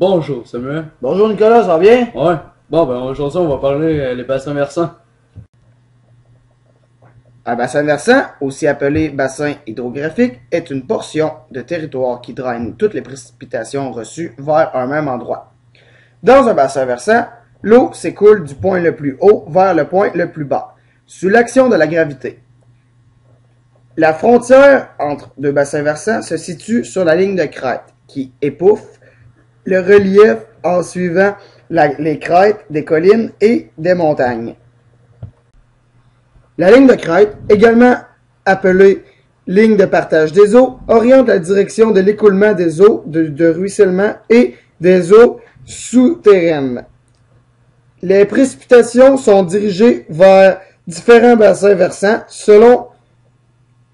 Bonjour Samuel. Bonjour Nicolas, ça va bien? Ouais. Bon, ben aujourd'hui on va parler les bassins versants. Un bassin versant, aussi appelé bassin hydrographique, est une portion de territoire qui draine toutes les précipitations reçues vers un même endroit. Dans un bassin versant, l'eau s'écoule du point le plus haut vers le point le plus bas, sous l'action de la gravité. La frontière entre deux bassins versants se situe sur la ligne de crête, qui épouffe le relief en suivant les crêtes des collines et des montagnes. La ligne de crête, également appelée ligne de partage des eaux, oriente la direction de l'écoulement des eaux de ruissellement et des eaux souterraines. Les précipitations sont dirigées vers différents bassins versants selon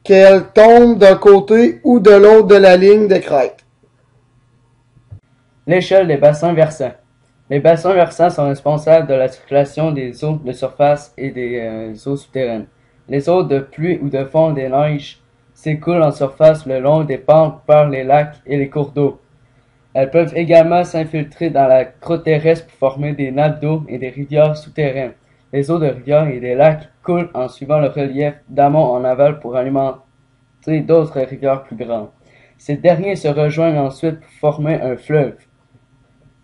qu'elles tombent d'un côté ou de l'autre de la ligne de crête. L'échelle des bassins versants. Les bassins versants sont responsables de la circulation des eaux de surface et des eaux souterraines. Les eaux de pluie ou de fond des neiges s'écoulent en surface le long des pentes par les lacs et les cours d'eau. Elles peuvent également s'infiltrer dans la croûte terrestre pour former des nappes d'eau et des rivières souterraines. Les eaux de rivières et des lacs coulent en suivant le relief d'amont en aval pour alimenter d'autres rivières plus grandes. Ces derniers se rejoignent ensuite pour former un fleuve.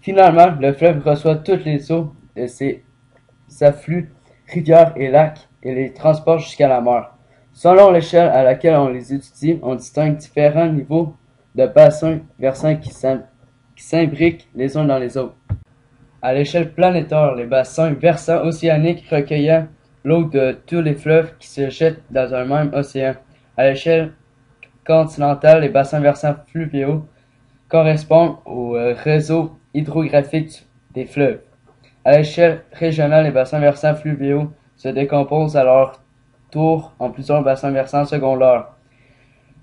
Finalement, le fleuve reçoit toutes les eaux de ses affluents, rivières et lacs et les transporte jusqu'à la mer. Selon l'échelle à laquelle on les étudie, on distingue différents niveaux de bassins versants qui s'imbriquent les uns dans les autres. À l'échelle planétaire, les bassins versants océaniques recueillant l'eau de tous les fleuves qui se jettent dans un même océan. À l'échelle continentale, les bassins versants fluviaux correspondent au réseau hydrographique des fleuves. À l'échelle régionale, les bassins versants fluviaux se décomposent à leur tour en plusieurs bassins versants secondaires.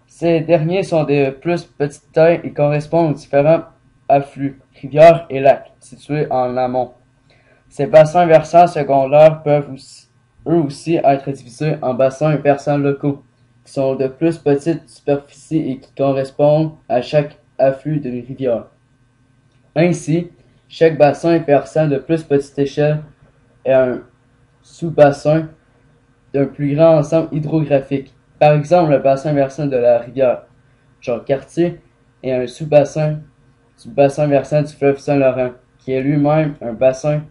Ces derniers sont de plus petite taille et correspondent aux différents affluents, rivières et lacs situés en amont. Ces bassins versants secondaires peuvent eux aussi être divisés en bassins versants locaux, qui sont de plus petite superficie et qui correspondent à chaque affluent d'une rivière. Ainsi, chaque bassin versant de plus petite échelle est un sous-bassin d'un plus grand ensemble hydrographique. Par exemple, le bassin versant de la rivière Jacques-Cartier est un sous-bassin du bassin versant du fleuve Saint-Laurent, qui est lui-même un bassin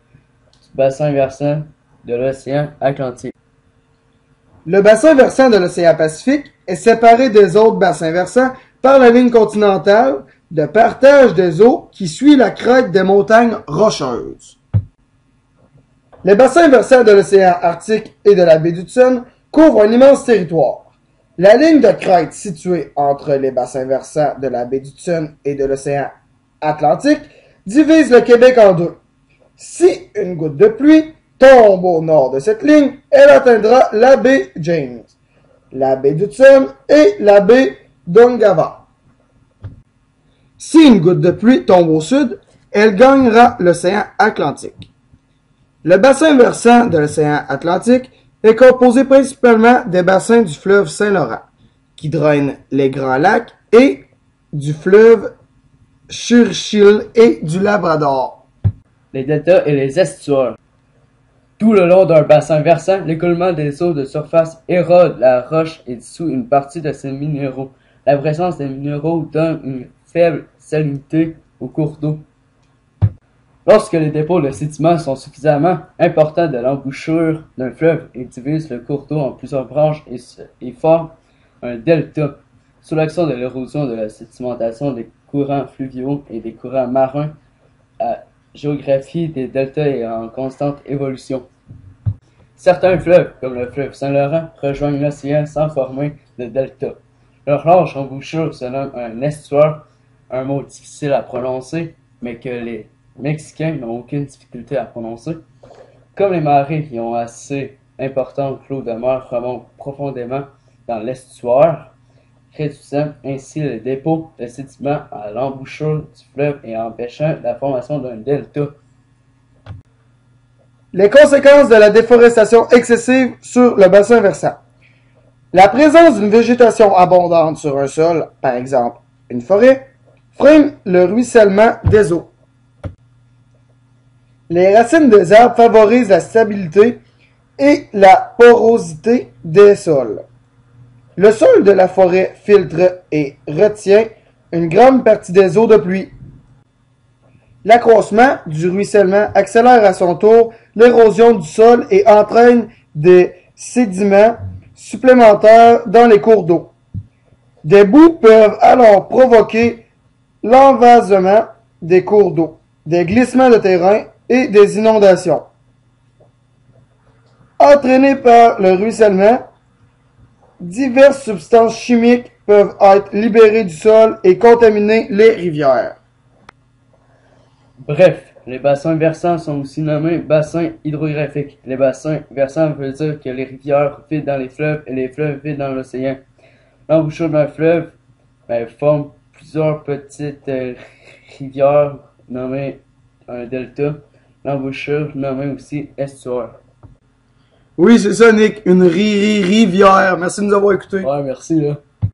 du bassin versant de l'océan Atlantique. Le bassin versant de l'océan Pacifique est séparé des autres bassins versants par la ligne continentale de partage des eaux qui suit la crête des montagnes rocheuses. Les bassins versants de l'océan Arctique et de la baie d'Hudson couvrent un immense territoire. La ligne de crête située entre les bassins versants de la baie d'Hudson et de l'océan Atlantique divise le Québec en deux. Si une goutte de pluie tombe au nord de cette ligne, elle atteindra la baie James, la baie d'Hudson et la baie d'Ungava. Si une goutte de pluie tombe au sud, elle gagnera l'océan Atlantique. Le bassin versant de l'océan Atlantique est composé principalement des bassins du fleuve Saint-Laurent, qui draine les Grands Lacs, et du fleuve Churchill et du Labrador. Les deltas et les estuaires. Tout le long d'un bassin versant, l'écoulement des eaux de surface érode la roche et dissout une partie de ses minéraux. La présence des minéraux donne une faible salinité au cours d'eau. Lorsque les dépôts de sédiments sont suffisamment importants de l'embouchure d'un fleuve, ils divisent le cours d'eau en plusieurs branches et forment un delta. Sous l'action de l'érosion de la sédimentation des courants fluviaux et des courants marins, la géographie des deltas est en constante évolution. Certains fleuves, comme le fleuve Saint-Laurent, rejoignent l'océan sans former de delta. Leur large embouchure se nomme un estuaire, un mot difficile à prononcer, mais que les Mexicains n'ont aucune difficulté à prononcer. Comme les marées qui ont assez important que l'eau de mer remonte profondément dans l'estuaire, réduisant ainsi le dépôt de sédiments à l'embouchure du fleuve et empêchant la formation d'un delta. Les conséquences de la déforestation excessive sur le bassin versant. La présence d'une végétation abondante sur un sol, par exemple une forêt, freine le ruissellement des eaux. Les racines des arbres favorisent la stabilité et la porosité des sols. Le sol de la forêt filtre et retient une grande partie des eaux de pluie. L'accroissement du ruissellement accélère à son tour l'érosion du sol et entraîne des sédiments supplémentaires dans les cours d'eau. Des boues peuvent alors provoquer l'envasement des cours d'eau, des glissements de terrain et des inondations. Entraînés par le ruissellement, diverses substances chimiques peuvent être libérées du sol et contaminer les rivières. Bref, les bassins versants sont aussi nommés bassins hydrographiques. Les bassins versants veut dire que les rivières filent dans les fleuves et les fleuves filent dans l'océan. L'embouchure d'un fleuve forme plusieurs petites rivières nommées un delta. L'embouchure nommée aussi estuaire. Oui, c'est ça, Nick. Une rivière. Merci de nous avoir écoutés. Ouais, merci là.